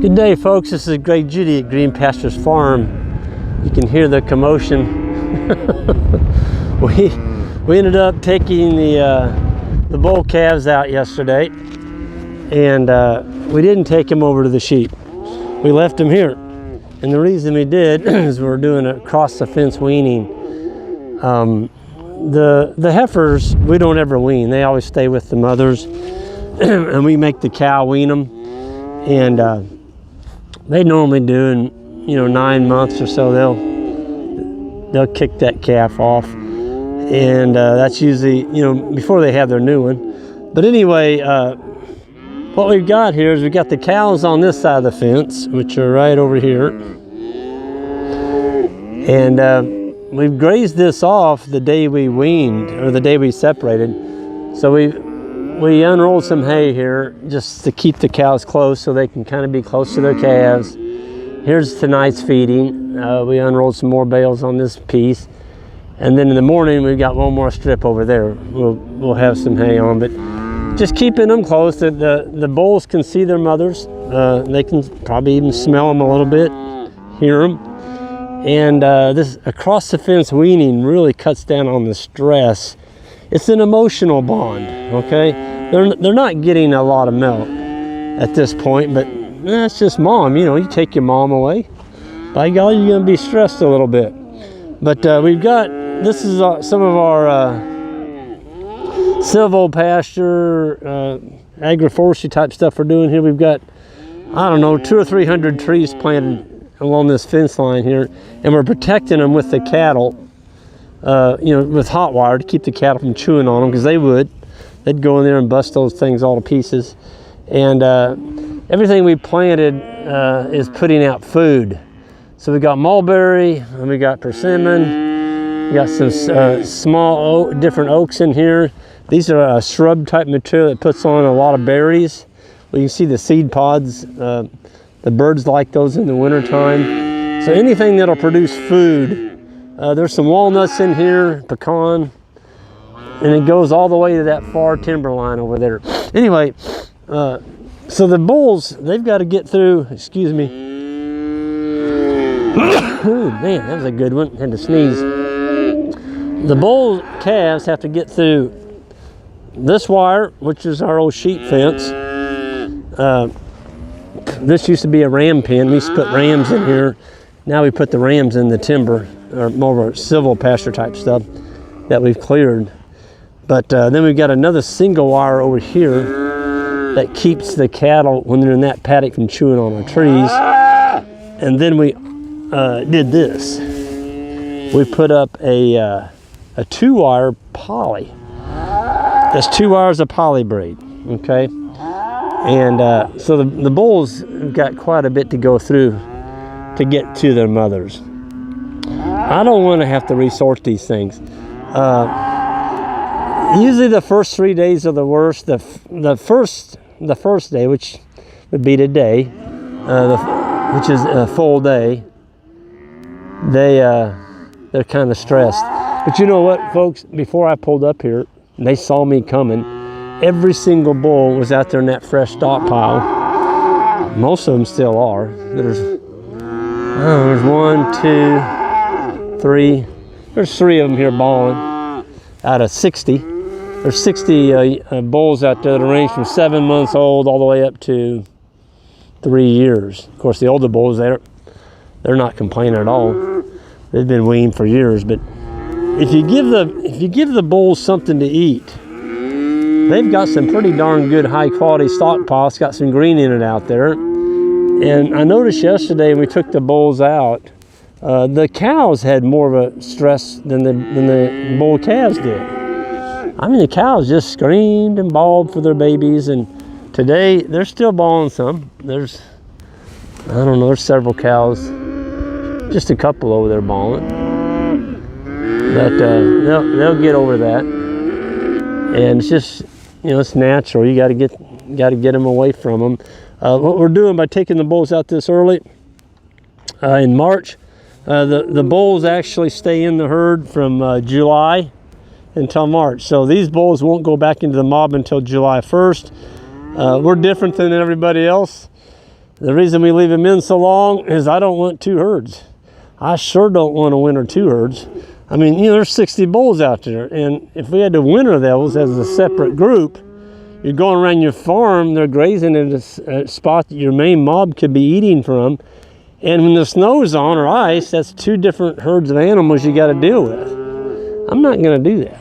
Good day, folks. This is Great Judy at Green Pastures Farm. You can hear the commotion. we ended up taking the bull calves out yesterday, and we didn't take them over to the sheep. We left them here, and the reason we did is we were doing a across the fence weaning. The heifers, we don't ever wean. They always stay with the mothers, and we make the cow wean them, and they normally do in 9 months or so they'll kick that calf off, and that's usually before they have their new one. But anyway, what we've got here is we've got the cows on this side of the fence, which are right over here, and we've grazed this off the day we weaned, or the day we separated. So we unrolled some hay here just to keep the cows close so they can kind of be close to their calves. Here's tonight's feeding. We unrolled some more bales on this piece. And then in the morning, we've got one more strip over there. We'll have some hay on, but just keeping them close. The bulls can see their mothers. They can probably even smell them a little bit, hear them. And this across the fence weaning really cuts down on the stress. It's an emotional bond, okay? They're not getting a lot of milk at this point, but that's just mom. You take your mom away, by golly, you're gonna be stressed a little bit. But we've got, this is some of our silvo pasture, agroforestry type stuff we're doing here. We've got, I don't know, 200 or 300 trees planted along this fence line here, and we're protecting them with the cattle. With hot wire to keep the cattle from chewing on them, because they'd go in there and bust those things all to pieces. And everything we planted is putting out food. So we got mulberry, and we got persimmon, we got some small different oaks in here. These are a shrub type material that puts on a lot of berries. Well, you can see the seed pods. The birds like those in the wintertime. So anything that'll produce food. There's some walnuts in here, pecan, and it goes all the way to that far timber line over there. Anyway, so the bulls, they've got to get through, excuse me. Ooh, man, that was a good one. Had to sneeze. The bull calves have to get through this wire, which is our old sheep fence. This used to be a ram pen. We used to put rams in here. Now we put the rams in the timber, or more of a silvo pasture type stuff that we've cleared. But then we've got another single wire over here that keeps the cattle, when they're in that paddock, from chewing on our trees. And then we did this. We put up a 2-wire poly. That's 2 wires of poly braid, okay? And so the bulls have got quite a bit to go through to get to their mothers. I don't want to have to resort these things. Usually the first 3 days are the worst. The first day, which would be today, which is a full day, they're kind of stressed. But you know what, folks? Before I pulled up here, they saw me coming. Every single bull was out there in that fresh stockpile. Most of them still are. There's 1, 2, 3. There's 3 of them here bawling out of 60. There's 60 bulls out there that range from 7 months old all the way up to 3 years. Of course, the older bulls, they're not complaining at all. They've been weaned for years. But if you give the bulls something to eat, they've got some pretty darn good high quality stockpile. It's got some green in it out there. And I noticed yesterday when we took the bulls out, the cows had more of a stress than the bull calves did. I mean, the cows just screamed and bawled for their babies, and today they're still bawling some. There's several cows, just a couple over there bawling. But they'll get over that, and it's just it's natural. You got to get them away from them. What we're doing by taking the bulls out this early in March, the bulls actually stay in the herd from July until March. So these bulls won't go back into the mob until July 1st. We're different than everybody else. The reason we leave them in so long is I don't want 2 herds. I sure don't want to winter 2 herds. I mean, you know, there's 60 bulls out there, and if we had to winter those as a separate group, you're going around your farm, they're grazing in a spot that your main mob could be eating from, and when the snow's on or ice, that's 2 different herds of animals you got to deal with. I'm not going to do that.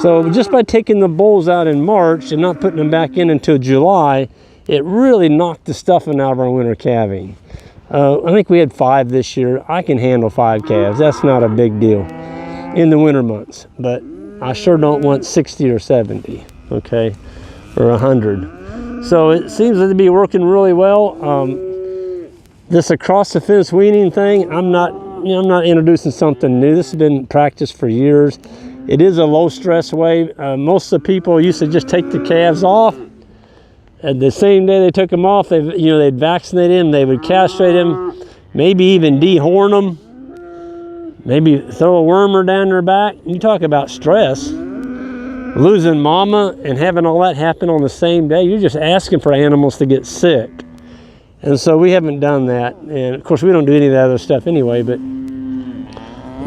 So just by taking the bulls out in March and not putting them back in until July, it really knocked the stuffing out of our winter calving. I think we had 5 this year. I can handle 5 calves. That's not a big deal in the winter months, but I sure don't want 60 or 70, okay, or 100. So it seems to be working really well. This across the fence weaning thing, I'm not introducing something new. This has been practiced for years. It is a low stress way. Most of the people used to just take the calves off. And the same day they took them off, they'd vaccinate them, they would castrate them, maybe even dehorn them, maybe throw a wormer down their back. You talk about stress. Losing mama and having all that happen on the same day, you're just asking for animals to get sick. And so we haven't done that. And of course, we don't do any of that other stuff anyway, but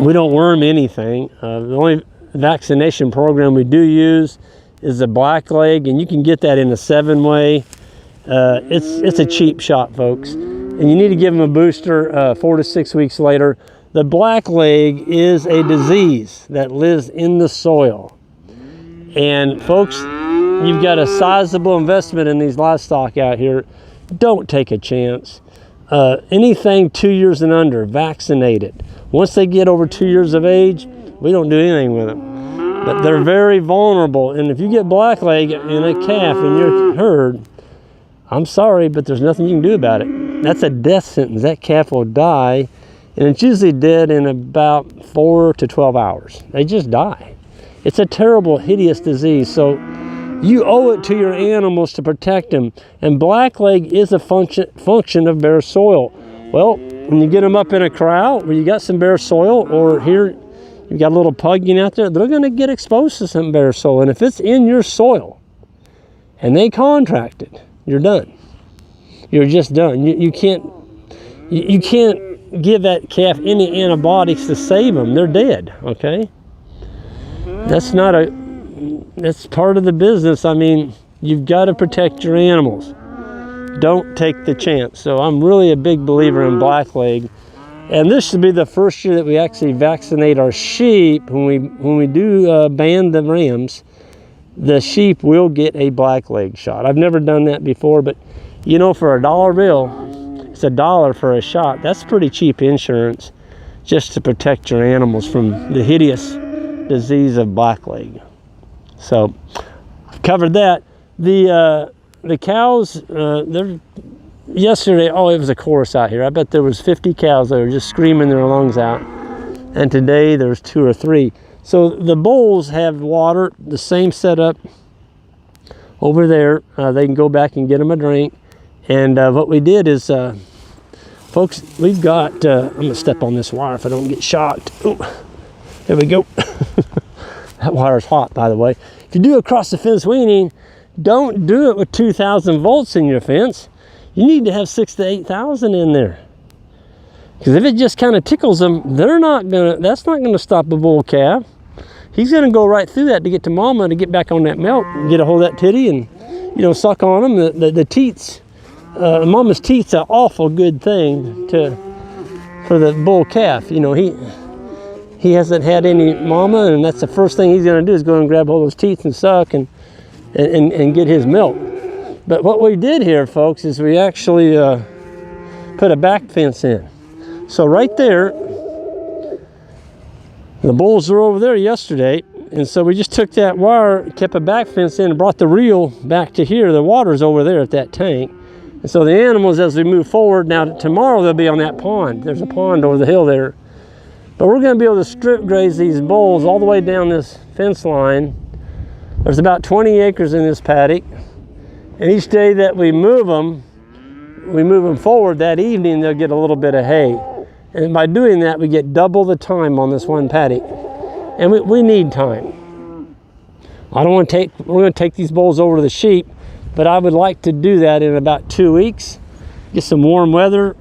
we don't worm anything. The only vaccination program we do use is a blackleg, and you can get that in a 7-way. It's a cheap shot, folks, and you need to give them a booster 4 to 6 weeks later. The blackleg is a disease that lives in the soil, and folks, you've got a sizable investment in these livestock out here. Don't take a chance. Anything 2 years and under, vaccinated. Once they get over 2 years of age, we don't do anything with them. But they're very vulnerable, and if you get blackleg in a calf in your herd, I'm sorry, but there's nothing you can do about it. That's a death sentence. That calf will die, and it's usually dead in about 4 to 12 hours. They just die. It's a terrible, hideous disease, so you owe it to your animals to protect them. And blackleg is a function of bare soil. Well, when you get them up in a corral where you got some bare soil, or here you've got a little pugging out there, they're going to get exposed to some bare soil. And if it's in your soil and they contract it, you're done. You're just done. You can't give that calf any antibiotics to save them. They're dead, okay? That's part of the business. I mean, you've got to protect your animals. Don't take the chance. So I'm really a big believer in blackleg. And this should be the first year that we actually vaccinate our sheep. When we do ban the rams, the sheep will get a blackleg shot. I've never done that before, but you know, for $1 bill, it's $1 for a shot. That's pretty cheap insurance just to protect your animals from the hideous disease of blackleg. So I've covered that. The cows, yesterday, it was a chorus out here. I bet there was 50 cows that were just screaming their lungs out. And today there's 2 or 3. So the bulls have water, the same setup over there. They can go back and get them a drink. And what we did is, folks, we've got, I'm gonna step on this wire if I don't get shocked. Oh, there we go. That wire's hot, by the way. If you do across the fence weaning, don't do it with 2,000 volts in your fence. You need to have 6,000 to 8,000 in there. Because if it just kind of tickles them, that's not gonna stop a bull calf. He's gonna go right through that to get to mama, to get back on that milk, and get a hold of that titty and, suck on them. The teats, mama's teat's an awful good thing for the bull calf. He hasn't had any mama, and that's the first thing he's gonna do is go and grab all those teats and suck and get his milk. But what we did here, folks, is we actually put a back fence in. So right there, the bulls were over there yesterday, and so we just took that wire, kept a back fence in, and brought the reel back to here. The water's over there at that tank. And so the animals, as we move forward, now tomorrow they'll be on that pond. There's a pond over the hill there. But we're gonna be able to strip graze these bulls all the way down this fence line. There's about 20 acres in this paddock. And each day that we move them forward, that evening they'll get a little bit of hay. And by doing that, we get double the time on this one paddock. And we need time. We're gonna take these bulls over to the sheep, but I would like to do that in about 2 weeks. get some warm weather.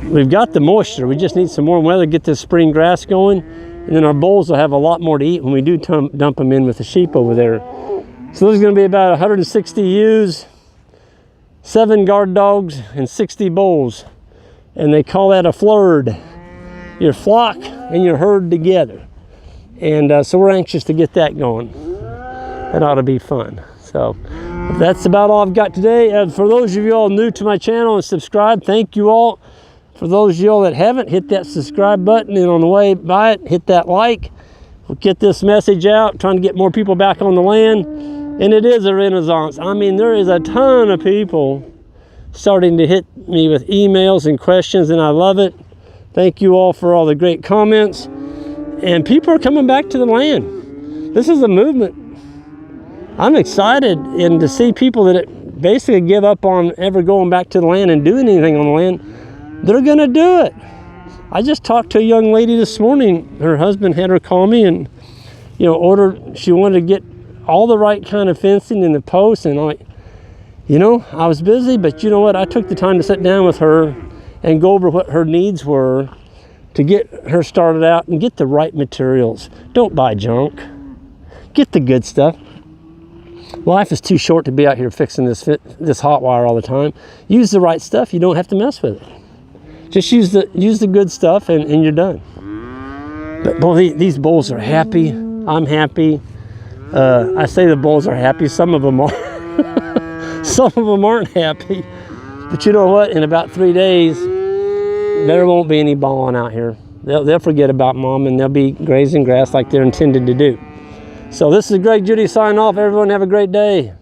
We've got the moisture. We just need some warm weather to get this spring grass going. And then our bulls will have a lot more to eat when we do dump them in with the sheep over there. So there's going to be about 160 ewes, 7 guard dogs, and 60 bulls. And they call that a flurd. Your flock and your herd together. And so we're anxious to get that going. That ought to be fun. So that's about all I've got today. For those of you all new to my channel and subscribe, thank you all. For those of you all that haven't, hit that subscribe button, and on the way by it, hit that like. We'll get this message out, trying to get more people back on the land. And it is a renaissance. I mean, there is a ton of people starting to hit me with emails and questions, and I love it. Thank you all for all the great comments. And people are coming back to the land. This is a movement. I'm excited and to see people that basically give up on ever going back to the land and doing anything on the land. They're gonna do it. I just talked to a young lady this morning. Her husband had her call me and, you know, she wanted to get all the right kind of fencing in the posts, and I was busy, but you know what? I took the time to sit down with her and go over what her needs were to get her started out and get the right materials. Don't buy junk. Get the good stuff. Life is too short to be out here fixing this hot wire all the time. Use the right stuff. You don't have to mess with it. Just use the good stuff and you're done. But boy, these bulls are happy. I'm happy. I say the bulls are happy. Some of them are. Some of them aren't happy. But you know what? In about 3 days, there won't be any bawling out here. They'll forget about mom, and they'll be grazing grass like they're intended to do. So this is Greg Judy signing off. Everyone have a great day.